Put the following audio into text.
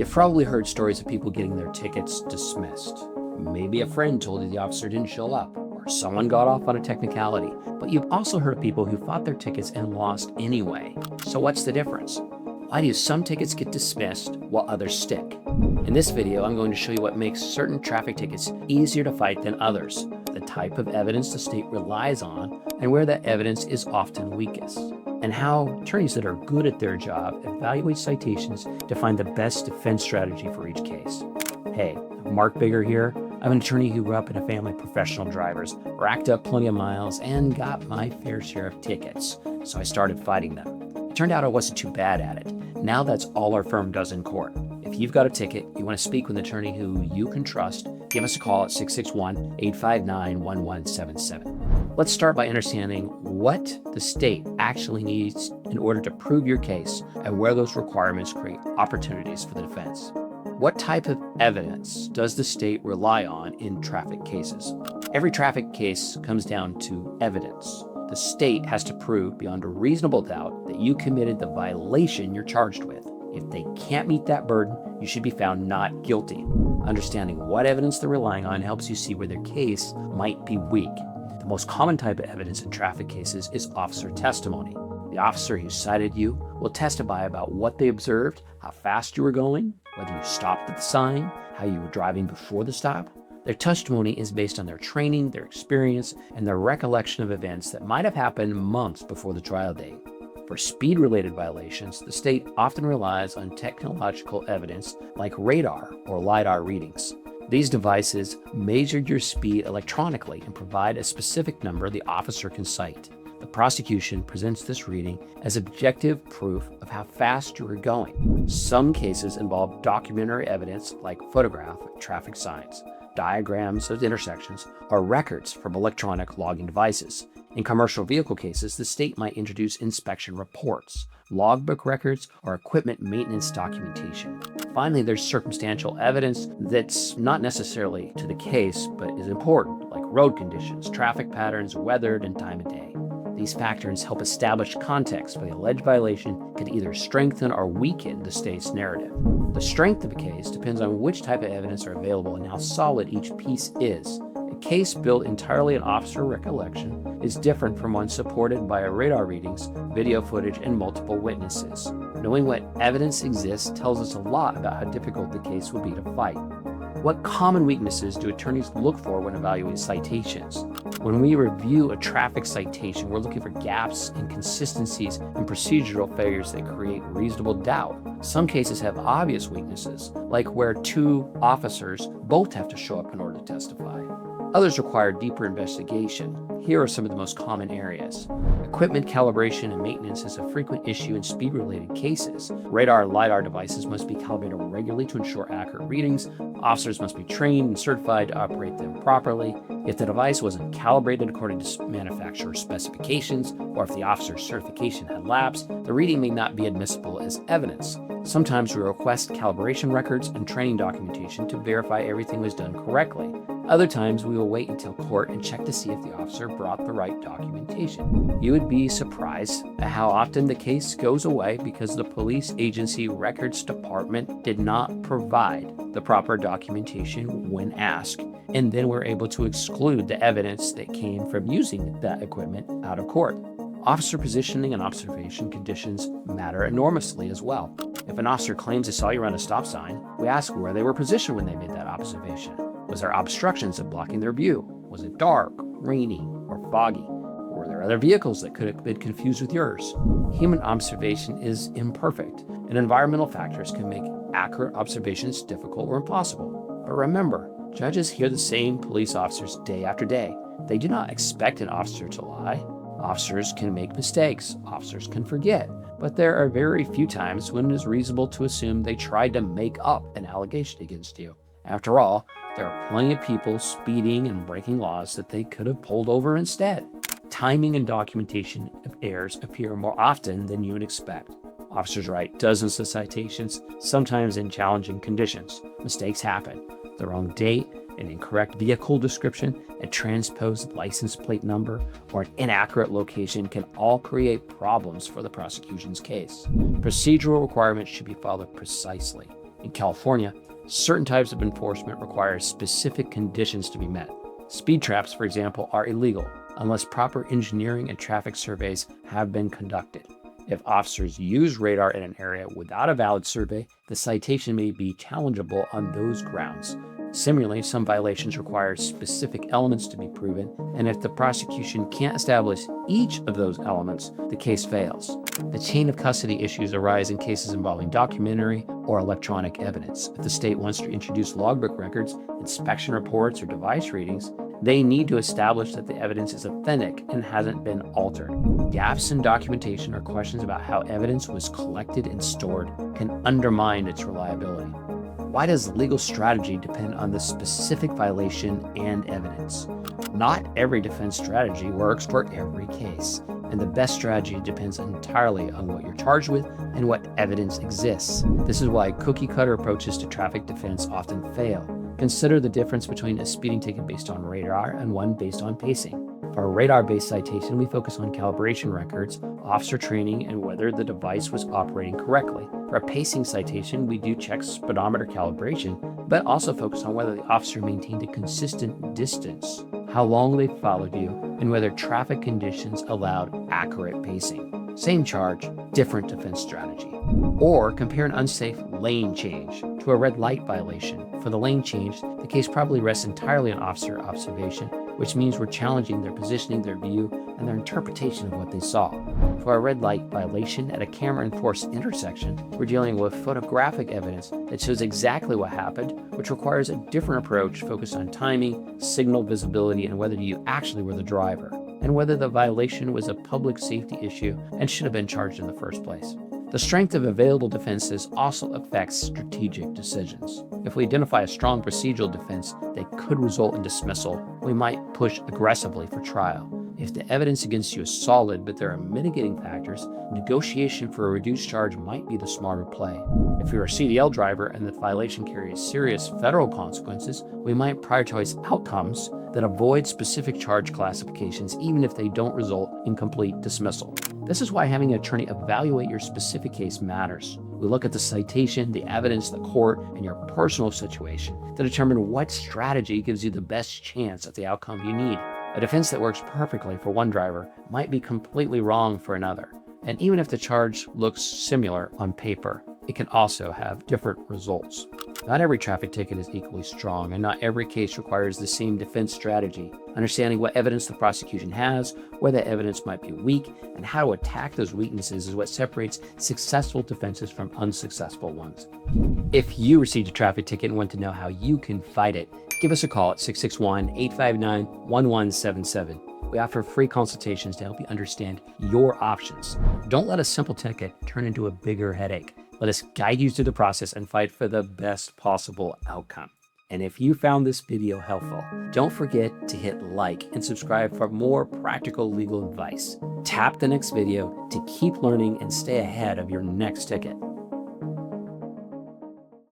You've probably heard stories of people getting their tickets dismissed. Maybe a friend told you the officer didn't show up, or someone got off on a technicality. But you've also heard of people who fought their tickets and lost anyway. So what's the difference? Why do some tickets get dismissed while others stick? In this video, I'm going to show you what makes certain traffic tickets easier to fight than others, the type of evidence the state relies on, and where that evidence is often weakest, and how attorneys that are good at their job evaluate citations to find the best defense strategy for each case. Hey, Mark Bigger here. I'm an attorney who grew up in a family of professional drivers, racked up plenty of miles, and got my fair share of tickets, so I started fighting them. It turned out I wasn't too bad at it. Now that's all our firm does in court. If you've got a ticket, you want to speak with an attorney who you can trust, give us a call at 661-859-1177. Let's start by understanding what the state actually needs in order to prove your case and where those requirements create opportunities for the defense. What type of evidence does the state rely on in traffic cases? Every traffic case comes down to evidence. The state has to prove beyond a reasonable doubt that you committed the violation you're charged with. If they can't meet that burden, you should be found not guilty. Understanding what evidence they're relying on helps you see where their case might be weak. The most common type of evidence in traffic cases is officer testimony. The officer who cited you will testify about what they observed, how fast you were going, whether you stopped at the sign, how you were driving before the stop. Their testimony is based on their training, their experience, and their recollection of events that might have happened months before the trial date. For speed-related violations, the state often relies on technological evidence like radar or LiDAR readings. These devices measure your speed electronically and provide a specific number the officer can cite. The prosecution presents this reading as objective proof of how fast you were going. Some cases involve documentary evidence like photograph of traffic signs, diagrams of intersections, or records from electronic logging devices. In commercial vehicle cases, the state might introduce inspection reports, logbook records, or equipment maintenance documentation. Finally, there's circumstantial evidence that's not necessarily to the case, but is important, like road conditions, traffic patterns, weather, and time of day. These factors help establish context where the alleged violation could either strengthen or weaken the state's narrative. The strength of a case depends on which type of evidence are available and how solid each piece is. A case built entirely on officer recollection is different from one supported by radar readings, video footage, and multiple witnesses. Knowing what evidence exists tells us a lot about how difficult the case would be to fight. What common weaknesses do attorneys look for when evaluating citations? When we review a traffic citation, we're looking for gaps, inconsistencies, and procedural failures that create reasonable doubt. Some cases have obvious weaknesses, like where two officers both have to show up in order to testify. Others require deeper investigation. Here are some of the most common areas. Equipment calibration and maintenance is a frequent issue in speed-related cases. Radar and LiDAR devices must be calibrated regularly to ensure accurate readings. Officers must be trained and certified to operate them properly. If the device wasn't calibrated according to manufacturer's specifications, or if the officer's certification had lapsed, the reading may not be admissible as evidence. Sometimes we request calibration records and training documentation to verify everything was done correctly. Other times, we will wait until court and check to see if the officer brought the right documentation. You would be surprised at how often the case goes away because the police agency records department did not provide the proper documentation when asked, and then we're able to exclude the evidence that came from using that equipment out of court. Officer positioning and observation conditions matter enormously as well. If an officer claims they saw you run a stop sign, we ask where they were positioned when they made that observation. Was there obstructions of blocking their view? Was it dark, rainy, or foggy? Were there other vehicles that could have been confused with yours? Human observation is imperfect, and environmental factors can make accurate observations difficult or impossible. But remember, judges hear the same police officers day after day. They do not expect an officer to lie. Officers can make mistakes. Officers can forget. But there are very few times when it is reasonable to assume they tried to make up an allegation against you. After all, there are plenty of people speeding and breaking laws that they could have pulled over instead. Timing and documentation of errors appear more often than you would expect. Officers write dozens of citations, sometimes in challenging conditions. Mistakes happen. The wrong date, an incorrect vehicle description, a transposed license plate number, or an inaccurate location can all create problems for the prosecution's case. Procedural requirements should be followed precisely. In California, certain types of enforcement require specific conditions to be met. Speed traps, for example, are illegal unless proper engineering and traffic surveys have been conducted. If officers use radar in an area without a valid survey, the citation may be challengeable on those grounds. Similarly, some violations require specific elements to be proven, and if the prosecution can't establish each of those elements, the case fails. The chain of custody issues arise in cases involving documentary or electronic evidence. If the state wants to introduce logbook records, inspection reports, or device readings, they need to establish that the evidence is authentic and hasn't been altered. Gaps in documentation or questions about how evidence was collected and stored can undermine its reliability. Why does legal strategy depend on the specific violation and evidence? Not every defense strategy works for every case, and the best strategy depends entirely on what you're charged with and what evidence exists. This is why cookie-cutter approaches to traffic defense often fail. Consider the difference between a speeding ticket based on radar and one based on pacing. For a radar-based citation, we focus on calibration records, officer training, and whether the device was operating correctly. For a pacing citation, we do check speedometer calibration, but also focus on whether the officer maintained a consistent distance, how long they followed you, and whether traffic conditions allowed accurate pacing. Same charge, different defense strategy. Or compare an unsafe lane change to a red light violation. For the lane change, the case probably rests entirely on officer observation, which means we're challenging their positioning, their view, and their interpretation of what they saw. For a red light violation at a camera-enforced intersection, we're dealing with photographic evidence that shows exactly what happened, which requires a different approach focused on timing, signal visibility, and whether you actually were the driver, and whether the violation was a public safety issue and should have been charged in the first place. The strength of available defenses also affects strategic decisions. If we identify a strong procedural defense that could result in dismissal, we might push aggressively for trial. If the evidence against you is solid, but there are mitigating factors, negotiation for a reduced charge might be the smarter play. If you're a CDL driver and the violation carries serious federal consequences, we might prioritize outcomes that avoid specific charge classifications, even if they don't result in complete dismissal. This is why having an attorney evaluate your specific case matters. We look at the citation, the evidence, the court, and your personal situation to determine what strategy gives you the best chance at the outcome you need. A defense that works perfectly for one driver might be completely wrong for another. And even if the charge looks similar on paper, it can also have different results. Not every traffic ticket is equally strong, and not every case requires the same defense strategy. Understanding what evidence the prosecution has, where that evidence might be weak, and how to attack those weaknesses is what separates successful defenses from unsuccessful ones. If you received a traffic ticket and want to know how you can fight it, give us a call at 661-859-1177. We offer free consultations to help you understand your options. Don't let a simple ticket turn into a bigger headache. Let us guide you through the process and fight for the best possible outcome. And if you found this video helpful, don't forget to hit like and subscribe for more practical legal advice. Tap the next video to keep learning and stay ahead of your next ticket.